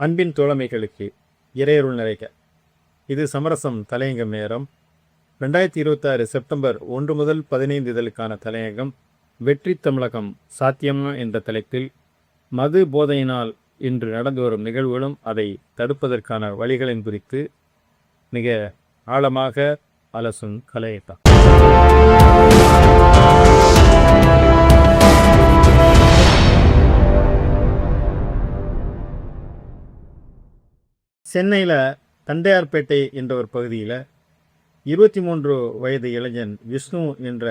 அன்பின் தோழமைகளுக்கு இறையருள் நிறைக. இது சமரசம் தலையங்கம் நேரம். 2026 செப்டம்பர் 1 முதல் 15 இதழுக்கான தலையங்கம் வெற்றி தமிழகம் சாத்தியமா என்ற தலைப்பில் மது போதையினால் இன்று நடந்து வரும் நிகழ்வுகளும் அதை தடுப்பதற்கான வழிகளின் குறித்து மிக ஆழமாக அலசும் கலையத்தான். சென்னையில் தண்டையார்பேட்டை என்ற ஒரு பகுதியில் 23 வயது இளைஞன் விஷ்ணு என்ற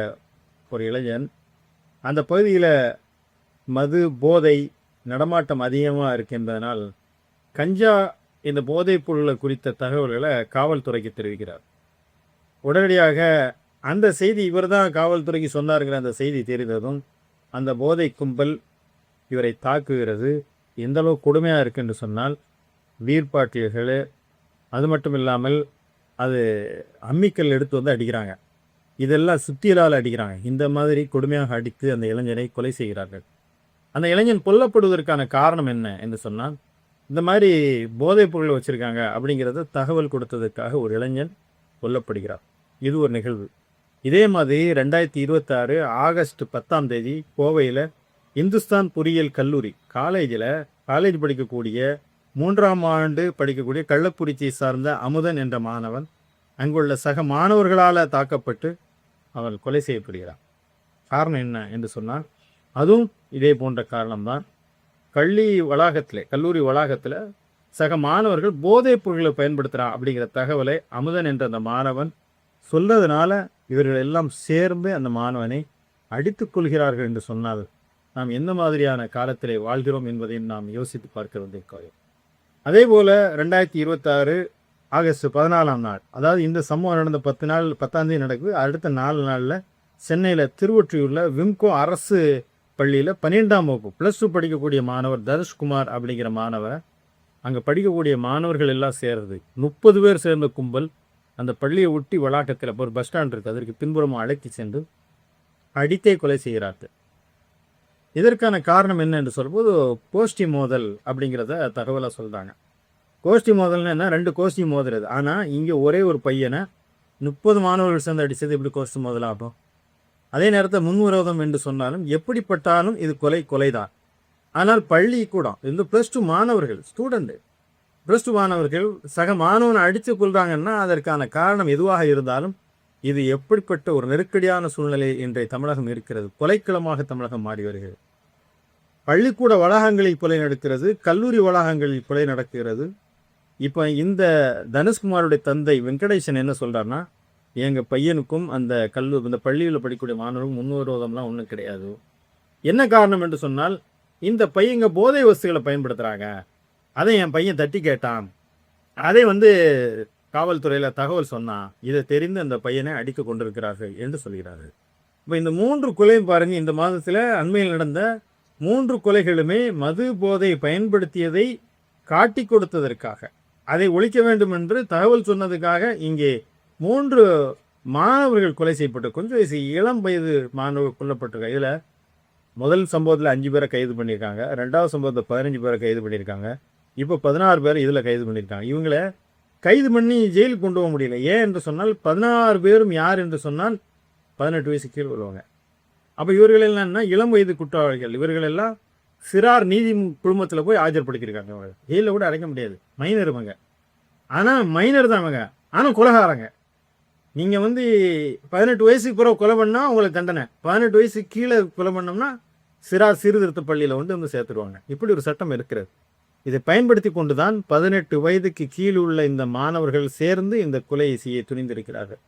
ஒரு இளைஞன் அந்த பகுதியில் மது போதை நடமாட்டம் அதிகமாக இருக்கின்றதனால் கஞ்சா இந்த போதைப் பொருளை குறித்த தகவல்களை காவல்துறைக்கு தெரிவிக்கிறார். உடனடியாக அந்த செய்தி இவர் தான் காவல்துறைக்கு சொன்னாருங்கிற அந்த செய்தி தெரிந்ததும் அந்த போதை கும்பல் இவரை தாக்குகிறது. எந்தளவு கொடுமையாக இருக்குன்னு சொன்னால் வீர்பாட்டியர்கள், அது மட்டும் இல்லாமல் அது அம்மிக்கல் எடுத்து வந்து அடிக்கிறாங்க, இதெல்லாம் சுத்தியலால் அடிக்கிறாங்க. இந்த மாதிரி கொடுமையாக அடித்து அந்த இளைஞனை கொலை செய்கிறார்கள். அந்த இளைஞன் கொல்லப்படுவதற்கான காரணம் என்ன என்று சொன்னால் இந்த மாதிரி போதைப் பொருள் வச்சுருக்காங்க அப்படிங்கிறத தகவல் கொடுத்ததற்காக ஒரு இளைஞன் கொல்லப்படுகிறார். இது ஒரு நிகழ்வு. இதே மாதிரி 2026 ஆகஸ்ட் 10ஆம் தேதி கோவையில் இந்துஸ்தான் பொறியியல் கல்லூரி காலேஜ் படிக்கக்கூடிய 3ஆம் ஆண்டு படிக்கக்கூடிய கள்ளக்குறிச்சியை சார்ந்த அமுதன் என்ற மாணவன் அங்குள்ள சக மாணவர்களால் தாக்கப்பட்டு அவன் கொலை செய்யப்படுகிறான். காரணம் என்ன என்று சொன்னால் அதுவும் இதே போன்ற காரணம்தான். கல்லூரி வளாகத்தில் சக மாணவர்கள் போதைப் பொருட்களை பயன்படுத்துகிறான் அப்படிங்கிற தகவலை அமுதன் என்ற அந்த மாணவன் சொல்றதுனால இவர்கள் எல்லாம் சேர்ந்து அந்த மாணவனை அடித்துக் கொள்கிறார்கள் என்று சொன்னால் நாம் எந்த மாதிரியான காலத்திலே வாழ்கிறோம் என்பதையும் நாம் யோசித்து பார்க்க வேண்டியிருக்கிறோம். அதே போல் 2026 ஆகஸ்ட் 14ஆம் நாள், அதாவது இந்த சம்பவம் நடந்த 10ஆம் தேதி நடக்குது. அடுத்த 4 நாளில் சென்னையில் திருவொற்றியூரில் விம்கோ அரசு பள்ளியில் 12ஆம் வகுப்பு +2 படிக்கக்கூடிய மாணவர் தனுஷ்குமார் அப்படிங்கிற மாணவர், அங்கே படிக்கக்கூடிய மாணவர்கள் எல்லாம் சேர்றது 30 பேர் சேர்ந்த கும்பல் அந்த பள்ளியை ஒட்டி வளாகத்தில் ஒரு பஸ் ஸ்டாண்ட் இருக்குது, அதற்கு பின்புறமாக அழைத்து சென்று அடித்தே கொலை செய்கிறார்கள். இதற்கான காரணம் என்ன என்று சொல்லும்போது கோஷ்டி மோதல் அப்படிங்கிறத தகவலாக சொல்கிறாங்க. கோஷ்டி மோதல்னா என்ன? 2 கோஷ்டி மோதுறது. ஆனால் இங்கே ஒரே ஒரு பையனை 30 மாணவர்கள் சேர்ந்து அடித்தது எப்படி கோஷ்டி மோதல் ஆகும்? அதே நேரத்தில் முன்விரோதம் என்று சொன்னாலும் எப்படிப்பட்டாலும் இது கொலைதான். ஆனால் பள்ளிக்கூடம் இந்த +2 மாணவர்கள் +2 மாணவர்கள் சக மாணவனை அடித்து கொள்கிறாங்கன்னா அதற்கான காரணம் எதுவாக இருந்தாலும் இது எப்படிப்பட்ட ஒரு நெருக்கடியான சூழ்நிலை இன்றைய தமிழகம் இருக்கிறது. கொலைக்களமாக தமிழகம் மாறி வருகிறது. பள்ளிக்கூட வளாகங்களில் கொலை நடக்கிறது, கல்லூரி வளாகங்களில் கொலை நடக்கிறது. இப்போ இந்த தனுஷ்குமாருடைய தந்தை வெங்கடேசன் என்ன சொல்கிறாருன்னா, எங்கள் பையனுக்கும் இந்த பள்ளியில் படிக்கக்கூடிய மாணவருக்கும் முன்விரோதம்லாம் ஒன்றும் கிடையாது. என்ன காரணம் என்று சொன்னால் இந்த பையங்க போதை வஸ்துகளை பயன்படுத்துகிறாங்க, அதை என் பையன் தட்டி கேட்டான், அதை காவல்துறையில் தகவல் சொன்னான், இதை தெரிந்து அந்த பையனை அடிக்க கொண்டிருக்கிறார்கள் என்று சொல்கிறார்கள். இப்போ இந்த 3 கொலையும் பாருங்கள், இந்த மாதத்தில் அண்மையில் நடந்த 3 கொலைகளுமே மது போதை பயன்படுத்தியதை காட்டி கொடுத்ததற்காக, அதை ஒழிக்க வேண்டும் என்று தகவல் சொன்னதுக்காக இங்கே 3 மாணவர்கள் கொலை செய்யப்பட்டு கொஞ்சம் வயசு இளம் வயது மாணவர்கள் கொல்லப்பட்டிருக்காங்க. இதில் முதல் சம்பவத்தில் 5 பேரை கைது பண்ணியிருக்காங்க, 2வது சம்பவத்தில் 15 பேரை கைது பண்ணியிருக்காங்க, இப்போ 16 பேர் இதில் கைது பண்ணியிருக்காங்க. இவங்களை கைது பண்ணி ஜெயிலுக்கு கொண்டு போக முடியல. ஏன் என்று சொன்னால் 16 பேரும் யார் என்று சொன்னால் 18 வயசு கீழ் வருவாங்க. அப்போ இவர்கள் என்னன்னா இளம் வயது குற்றவாளிகள். இவர்கள் எல்லாம் சிறார் நீதி குழுமத்தில் போய் ஆஜர்படுத்தியிருக்காங்க. ஜெயிலில் கூட அடைக்க முடியாது, மைனர் இவங்க. ஆனால் மைனர் தான் இவங்க, ஆனால் கொலைகாரங்க. நீங்கள் 18 வயசுக்கு பிறகு கொலை பண்ணால் உங்களுக்கு தண்டனை, 18 வயசு கீழே கொலை பண்ணோம்னா சிறார் சீர்திருத்த பள்ளியில் சேர்த்துருவாங்க. இப்படி ஒரு சட்டம் இருக்கிறது. இதை பயன்படுத்தி கொண்டு தான் 18 வயதுக்கு கீழ் உள்ள இந்த மாணவர்கள் சேர்ந்து இந்த கொலையை செய்ய துணிந்திருக்கிறார்கள்.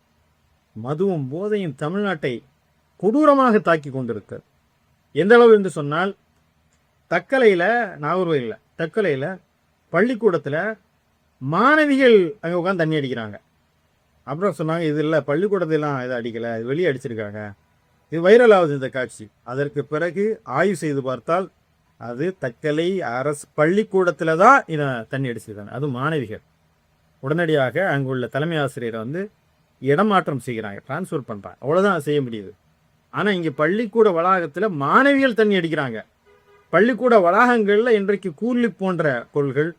மதுவும் போதையும் தமிழ்நாட்டை கொடூரமாக தாக்கி கொண்டிருக்கிறது. எந்த அளவு என்று சொன்னால் தக்கலையில் பள்ளிக்கூடத்தில் மாணவிகள் அங்கே உட்காந்து தண்ணி அடிக்கிறாங்க. அப்புறம் சொன்னாங்க இது இல்லை, பள்ளிக்கூடத்திலாம் இதை அடிக்கலை, இது வெளியே அடிச்சிருக்காங்க. இது வைரல் ஆகுது இந்த காட்சி. அதற்கு பிறகு ஆய்வு செய்து பார்த்தால் அது தக்கலை அரசு பள்ளிக்கூடத்தில் தான் இதை தண்ணி அடிச்சிருக்காங்க, அது மாணவிகள். உடனடியாக அங்குள்ள தலைமை ஆசிரியரை இடமாற்றம் செய்கிறாங்க, டிரான்ஸ்ஃபர் பண்ணுறாங்க. அவ்வளோதான் செய்ய முடியுது. ஆனால் இங்கே பள்ளிக்கூட வளாகத்தில் மாணவிகள் தண்ணி அடிக்கிறாங்க. பள்ளிக்கூட வளாகங்களில் இன்றைக்கு கூலி போன்ற பொருள்கள்,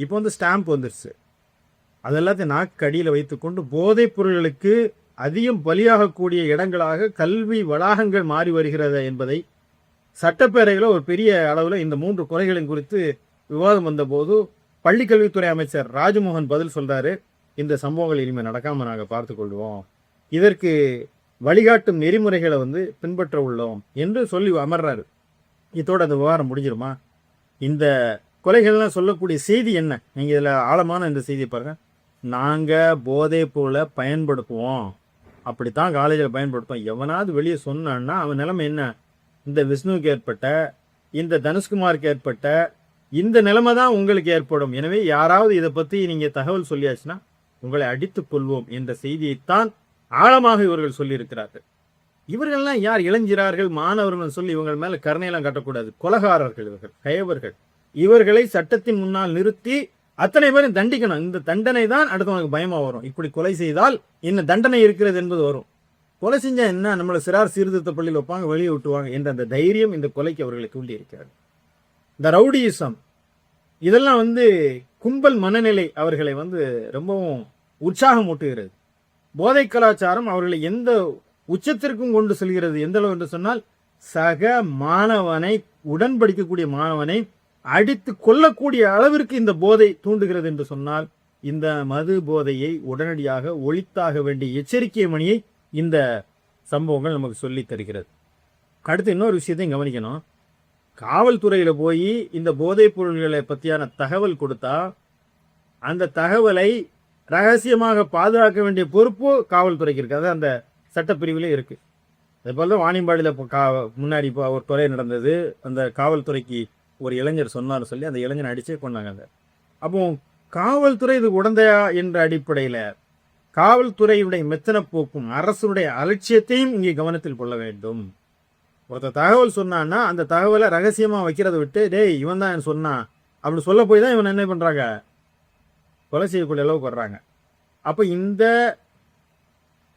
இப்போ வந்து ஸ்டாம்ப் வந்துருச்சு. அதெல்லாத்தையும் நாக்கு அடியில் வைத்துக்கொண்டு போதைப் பொருள்களுக்கு அதிகம் பலியாகக்கூடிய இடங்களாக கல்வி வளாகங்கள் மாறி வருகிறது என்பதை சட்டப்பேரவையில் ஒரு பெரிய அளவில் இந்த 3 குறைகளின் குறித்து விவாதம் வந்தபோது பள்ளிக்கல்வித்துறை அமைச்சர் ராஜ்மோகன் பதில் சொல்றாரு, இந்த சம்பவங்கள் இனிமேல் நடக்காமல் நாங்கள் பார்த்துக்கொள்வோம், இதற்கு வழிகாட்டும் நெறிமுறைகளை வந்து பின்பற்ற உள்ளோம் என்று சொல்லி அமர்றாரு. இதோட அந்த விவகாரம் முடிஞ்சிருமா? இந்த கொலைகள்லாம் சொல்லக்கூடிய செய்தி என்ன? நீங்கள் இதில் ஆழமான இந்த செய்தியை பாருங்க. நாங்கள் போதை பொருளை பயன்படுத்துவோம், அப்படித்தான் காலேஜில் பயன்படுத்துவோம். எவனாவது வெளியே சொன்னான்னா அவன் நிலைமை என்ன? இந்த விஷ்ணுவுக்கு ஏற்பட்ட, இந்த தனுஷ்குமாருக்கு ஏற்பட்ட இந்த நிலைமை தான் உங்களுக்கு ஏற்படும். எனவே யாராவது இதை பற்றி நீங்கள் தகவல் சொல்லியாச்சுன்னா உங்களை அடித்துக் கொள்வோம் என்ற செய்தியைத்தான் ஆழமாக இவர்கள் சொல்லியிருக்கிறார்கள். இவர்கள்லாம் யார்? இளைஞர்கள், மாணவர்கள் சொல்லி இவங்கள் மேலே கருணையெல்லாம் கட்டக்கூடாது. கொலகாரர்கள், இவர்கள் கயவர்கள். இவர்களை சட்டத்தின் முன்னால் நிறுத்தி அத்தனை பேரும் தண்டிக்கணும். இந்த தண்டனை தான் அடுத்தவனுக்கு பயமா வரும். இப்படி கொலை செய்தால் என்ன தண்டனை இருக்கிறது என்பது வரும். கொலை செஞ்சா என்ன, நம்மளை சிறார் சீர்திருத்த பள்ளியில் வைப்பாங்க, வெளியே விட்டுவாங்க என்ற அந்த தைரியம் இந்த கொலைக்கு அவர்களுக்கு உண்டி இருக்கிறது. இந்த ரவுடியிசம் இதெல்லாம் வந்து கும்பல் மனநிலை அவர்களை வந்து ரொம்பவும் உற்சாகம் ஊட்டுகிறது. போதை கலாச்சாரம் அவர்களை எந்த உச்சத்திற்கும் கொண்டு செல்கிறது. எந்த அளவு என்று சொன்னால், சக மாணவனை, உடன்படிக்கக்கூடிய மாணவனை அடித்து கொல்லக்கூடிய அளவிற்கு இந்த போதை தூண்டுகிறது என்று சொன்னால், இந்த மது போதையை உடனடியாக ஒழித்தாக வேண்டிய எச்சரிக்கை மணியை இந்த சம்பவங்கள் நமக்கு சொல்லி தருகிறது. அடுத்து இன்னொரு விஷயத்தையும் கவனிக்கணும். காவல்துறையில் போய் இந்த போதைப் பொருள்களை பற்றியான தகவல் கொடுத்தா அந்த தகவலை ரகசியமாக பாதுகாக்க வேண்டிய பொறுப்பு காவல்துறைக்கு இருக்குது. அது அந்த சட்டப்பிரிவிலே இருக்குது. அதுபோல் தான் வாணியம்பாடியில் இப்போ முன்னாடி இப்போ ஒரு கொலை நடந்தது. அந்த காவல்துறைக்கு ஒரு இளைஞர் சொன்னார் சொல்லி அந்த இளைஞனை அடிச்சே கொண்டாங்க. அப்போ காவல்துறை இது உடந்தையா என்ற அடிப்படையில் காவல்துறையுடைய மெத்தன போக்கும் அரசுடைய அலட்சியத்தையும் இங்கே கவனத்தில் கொள்ள வேண்டும். ஒருத்தர் தகவல் சொன்னான்னா அந்த தகவலை ரகசியமாக வைக்கிறத விட்டு, டேய் இவன் தான் சொன்னான் அப்படி சொல்ல போய் தான் இவன் என்ன பண்ணுறாங்க, கொலை செய்யக்கூடிய அளவுக்கு வர்றாங்க. அப்போ இந்த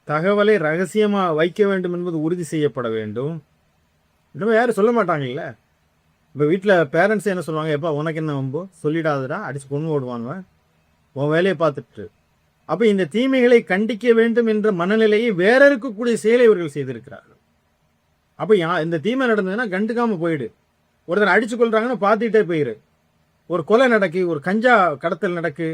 தகவலை ரகசியமாக வைக்க வேண்டும் என்பது உறுதி செய்யப்பட வேண்டும். இன்னும் யாரும் சொல்ல மாட்டாங்கல்ல. இப்போ வீட்டில் பேரண்ட்ஸ் என்ன சொல்லுவாங்க, எப்போ உனக்கு என்ன வம்போ, சொல்லிடாதடா, அடித்து கொண்டு ஓடுவாங்க, உன் வேலையை பார்த்துட்டு. அப்போ இந்த தீமைகளை கண்டிக்க வேண்டும் என்ற மனநிலையை வேற இருக்கக்கூடிய செயலை இவர்கள் செய்திருக்கிறார்கள். அப்போ இந்த தீமை நடந்ததுன்னா கண்டுக்காமல் போயிடு. ஒருத்தர் அடிச்சு கொள்றாங்கன்னா பார்த்துக்கிட்டே போயிரு. ஒரு கொலை நடக்கு, ஒரு கஞ்சா கடத்தல் நடக்கு,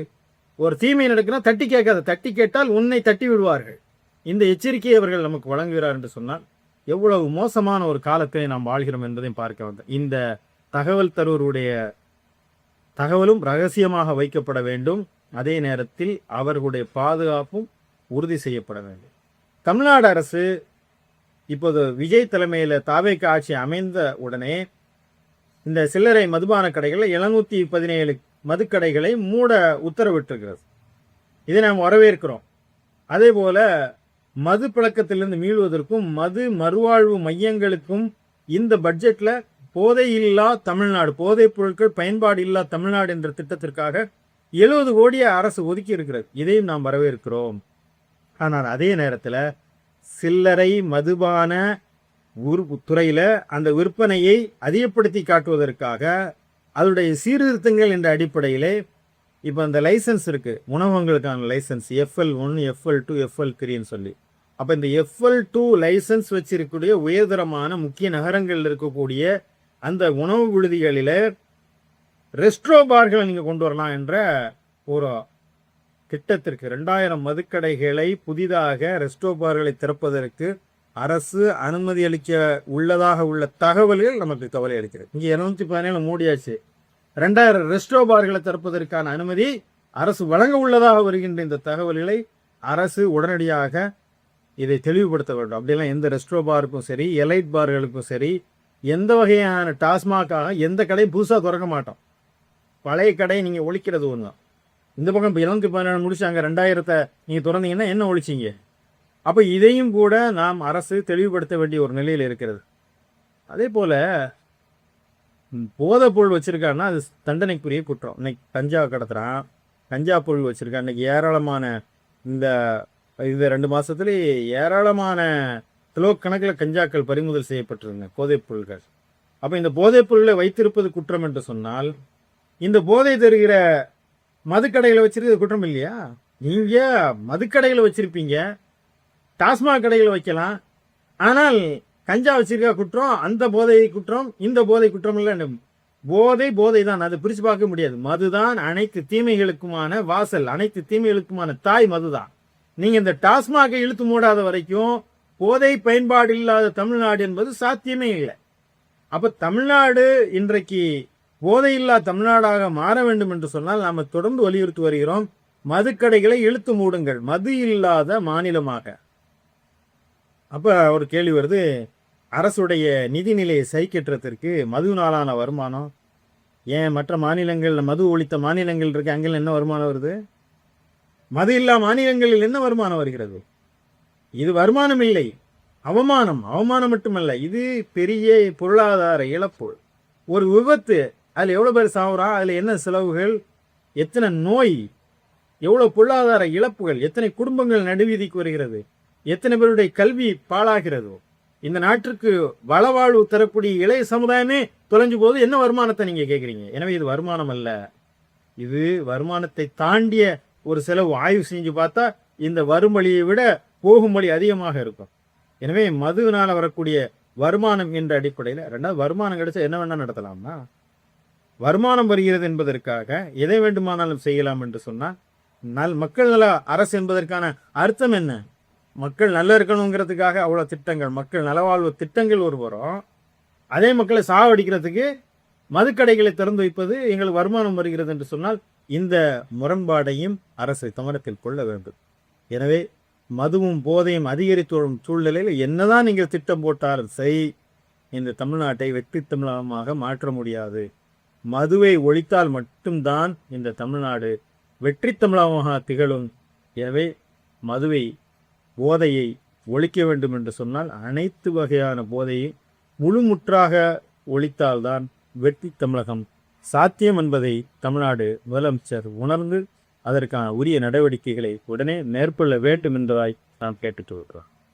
ஒரு தீமை நடக்குன்னா தட்டி கேட்காத. தட்டி கேட்டால் உன்னை தட்டி விடுவார்கள். இந்த எச்சரிக்கையை அவர்கள் நமக்கு வழங்குகிறார் என்று சொன்னால் எவ்வளவு மோசமான ஒரு காலத்தை நாம் வாழ்கிறோம் என்பதையும் பார்க்க வந்தோம். இந்த தகவல் தருவருடைய தகவலும் ரகசியமாக வைக்கப்பட வேண்டும். அதே நேரத்தில் அவர்களுடைய பாதுகாப்பும் உறுதி செய்யப்பட வேண்டும். தமிழ்நாடு அரசு இப்போது விஜய் தலைமையில் தாவேக ஆட்சி அமைந்த உடனே இந்த சில்லறை மதுபான கடைகளில் 717 மதுக்கடைகளை மூட உத்தரவிட்டிருக்கிறது. இதை நாம் வரவேற்கிறோம். அதே போல மது பழக்கத்திலிருந்து மீள்வதற்கும் மது மறுவாழ்வு மையங்களுக்கும் இந்த பட்ஜெட்டில் போதையில்லா தமிழ்நாடு, போதைப் பொருட்கள் பயன்பாடு இல்லா தமிழ்நாடு என்ற திட்டத்திற்காக 70 கோடியை அரசு ஒதுக்கி இருக்கிறது. இதையும் நாம் வரவேற்கிறோம். ஆனால் அதே நேரத்தில் சில்லறை மதுபான துறையில் அந்த விற்பனையை அதிகப்படுத்தி காட்டுவதற்காக அதனுடைய சீர்திருத்தங்கள் என்ற அடிப்படையிலே இப்போ அந்த லைசன்ஸ் இருக்குது, உணவகங்களுக்கான லைசன்ஸ் FL1, FL2, FL3ன்னு சொல்லி. அப்போ இந்த FL2 லைசன்ஸ் வச்சிருக்கக்கூடிய உயர்தரமான முக்கிய நகரங்களில் இருக்கக்கூடிய அந்த உணவு விடுதிகளில் ரெஸ்ட்ரோ பார்களை நீங்கள் கொண்டு வரலாம் என்ற ஒரு திட்டத்திற்கு 2000 மதுக்கடைகளை புதிதாக ரெஸ்ட்ரோ பார்களை திறப்பதற்கு அரசு அனுமதி அளிக்க உள்ளதாக உள்ள தகவல்கள் நமக்கு கவலை அளிக்கிறது. இங்கே 217 மூடியாச்சு. 2000 ரெஸ்ட்ரோ பார்களை திறப்பதற்கான அனுமதி அரசு வழங்க உள்ளதாக வருகின்ற இந்த தகவல்களை அரசு உடனடியாக இதை தெளிவுபடுத்த வேண்டும். அப்படியெல்லாம் எந்த ரெஸ்ட்ரோ பாருக்கும் சரி, எலைட் பார்களுக்கும் சரி, எந்த வகையான டாஸ்மாகாக எந்த கடையும் புதுசாக திறக்க மாட்டோம். பழைய கடையை நீங்கள் ஒழிக்கிறது ஒன்று தான். இந்த பக்கம் இப்போ 717 முடிச்சாங்க, 2000 நீங்கள் திறந்தீங்கன்னா என்ன ஒழிச்சிங்க? அப்போ இதையும் கூட நாம் அரசு தெளிவுபடுத்த வேண்டிய ஒரு நிலையில் இருக்கிறது. அதே போல் போதைப் பொருள் வச்சுருக்காங்கன்னா அது தண்டனைக்குரிய குற்றம். இன்னைக்கு கஞ்சா கடத்துகிறான், கஞ்சா பொருள் வச்சுருக்கான். இன்றைக்கி ஏராளமான இந்த 2 மாதத்துலேயே ஏராளமான கிலோ கணக்கில் கஞ்சாக்கள் பறிமுதல் செய்யப்பட்டிருங்க, போதைப் பொருள்கள். அப்போ இந்த போதைப் பொருளை வைத்திருப்பது குற்றம் என்று சொன்னால், இந்த போதை தருகிற மதுக்கடைகளை வச்சிருக்கிறது குற்றம் இல்லையா? நீங்க மதுக்கடைகளை வச்சிருப்பீங்க, டாஸ்மாக் கடைகளை வைக்கலாம். ஆனால் கஞ்சா வச்சிருக்கா குற்றம், அந்த போதை குற்றம், இந்த போதை குற்றம் இல்லை. போதை தான், அதை பிரிச்சு பார்க்க முடியாது. மதுதான் அனைத்து தீமைகளுக்குமான வாசல், அனைத்து தீமைகளுக்குமான தாய் மதுதான். நீங்க இந்த டாஸ்மாகை இழுத்து மூடாத வரைக்கும் போதை பயன்பாடு இல்லாத தமிழ்நாடு என்பது சாத்தியமே இல்லை. அப்ப தமிழ்நாடு இன்றைக்கு போதையில்லா தமிழ்நாடாக மாற வேண்டும் என்று சொன்னால் நாம தொடர்ந்து வலியுறுத்தி வருகிறோம். மதுக்கடைகளை இழுத்து மூடுங்கள், மது இல்லாத மாநிலமாக. அப்ப ஒரு கேள்வி வருது, அரசுடைய நிதிநிலையை சைக்கட்டுறதற்கு மதுவினாலான வருமானம் ஏன் மற்ற மாநிலங்கள், மது ஒழித்த மாநிலங்கள் இருக்கு, அங்கே என்ன வருமானம் வருது? மது இல்லா மாநிலங்களில் என்ன வருமானம் வருகிறது? இது வருமானம் இல்லை, அவமானம். அவமானம் மட்டுமல்ல, இது பெரிய பொருளாதார இழப்பு. ஒரு விபத்து, அதில் எவ்வளோ பேர் சாவுறா, அதில் என்ன செலவுகள், எத்தனை நோய், எவ்வளோ பொருளாதார இழப்புகள், எத்தனை குடும்பங்கள் நடுவீதிக்கு வருகிறது, எத்தனை பேருடைய கல்வி பாழாகிறது. இந்த நாட்டிற்கு வளவாழ்வு தரக்கூடிய இளைய சமுதாயமே தொலைஞ்சு போது என்ன வருமானத்தை நீங்க கேட்குறீங்க? எனவே இது வருமானம் அல்ல, இது வருமானத்தை தாண்டிய ஒரு செலவு. ஆய்வு செஞ்சு பார்த்தா இந்த வறுமொழியை விட போகும்படி அதிகமாக இருக்கும். எனவே மதுவினால வரக்கூடிய வருமானம் என்ற அடிப்படையில், ரெண்டாவது வருமானம் கிடைச்சா என்ன வேணா நடத்தலாம்னா, வருமானம் வருகிறது என்பதற்காக எதை வேண்டுமானாலும் செய்யலாம் என்று சொன்னால் மக்கள் நல அரசு என்பதற்கான அர்த்தம் என்ன? மக்கள் நல்லா இருக்கணுங்கிறதுக்காக அவ்வளோ திட்டங்கள், மக்கள் நலவாழ்வு திட்டங்கள் ஒரு புறம், அதே மக்களை சாவடிக்கிறதுக்கு மதுக்கடைகளை திறந்து வைப்பது எங்களுக்கு வருமானம் வருகிறது என்று சொன்னால் இந்த முரண்பாடையும் அரசு கவனத்தில் கொள்ள வேண்டும். எனவே மதுவும் போதையும் அதிகரித்து வரும் சூழ்நிலையில் என்னதான் நீங்கள் திட்டம் போட்டாலும் சரி, இந்த தமிழ்நாட்டை வெற்றி தமிழகமாக மாற்ற முடியாது. மதுவை ஒழித்தால் மட்டும்தான் இந்த தமிழ்நாடு வெற்றி தமிழகமாக திகழும். எனவே மதுவை, போதையை ஒழிக்க வேண்டும் என்று சொன்னால் அனைத்து வகையான போதையை முழுமுற்றாக ஒழித்தால்தான் வெற்றி தமிழகம் சாத்தியம் என்பதை தமிழ்நாடு முதலமைச்சர் உணர்ந்து அதற்கான உரிய நடவடிக்கைகளை உடனே மேற்கொள்ள வேண்டும் என்பதாய் நாம் கேட்டுக் கொள்கிறோம்.